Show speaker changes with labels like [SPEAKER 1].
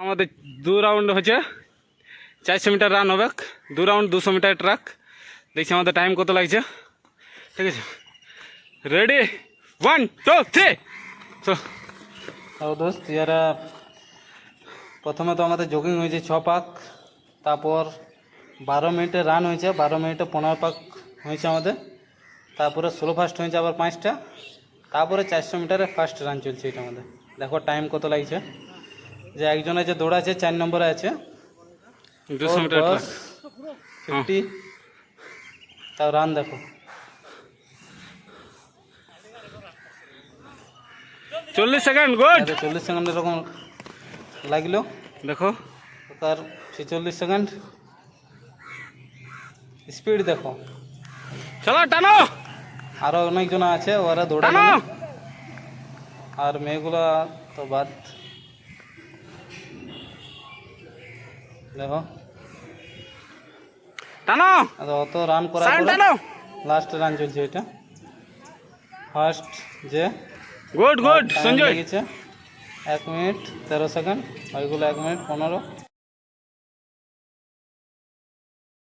[SPEAKER 1] আমাদের 2 রাউন্ড হচ্ছে, 400 metre run হবে, 2 রাউন্ড 200 মিটার ট্রাক। দেখছি আমাদের টাইম কত লাগছে। ঠিক আছে, রেডি, 1 2 3 তো দোস্ত ইয়ারা প্রথমে তো আমাদের জগিং হয়েছে 6 পাক, তারপর 12 মিনিটে রান হয়েছে, 12 মিনিটে 15 পাক হয়েছে আমাদের, তারপরে স্লো ফাস্ট হয়েছে আবার 5টা, তারপরে 400 মিটারে ফার্স্ট রান চলছে। এটা আমাদের দেখো টাইম কত লাগছে। যে একজন আছে দৌড়াচ্ছে 4 নম্বরে আছে 200 মিটার ট্রাক
[SPEAKER 2] 50, তাও রান দেখো
[SPEAKER 1] 40 সেকেন্ড। গুড,
[SPEAKER 2] 40 সেকেন্ড এরকম লাগলো।
[SPEAKER 1] দেখো
[SPEAKER 2] তার 46 সেকেন্ড। স্পিড দেখো,
[SPEAKER 1] চলো টানো,
[SPEAKER 2] আরো অনেকজন আছে ওরা দৌড়ানো,
[SPEAKER 1] টানো।
[SPEAKER 2] আর মেয়েগুলা তো বাদ। দেখো
[SPEAKER 1] টানো,
[SPEAKER 2] আর অত রান করার
[SPEAKER 1] সাইন
[SPEAKER 2] পরে
[SPEAKER 1] টানো।
[SPEAKER 2] লাস্ট রান চলছে এটা ফার্স্ট। যে
[SPEAKER 1] গুড গুড
[SPEAKER 2] টাইম
[SPEAKER 1] সঞ্জয়।
[SPEAKER 2] লেগেছে 1 মিনিট 13 সেকেন্ড, ওইগুলো 1 মিনিট 15।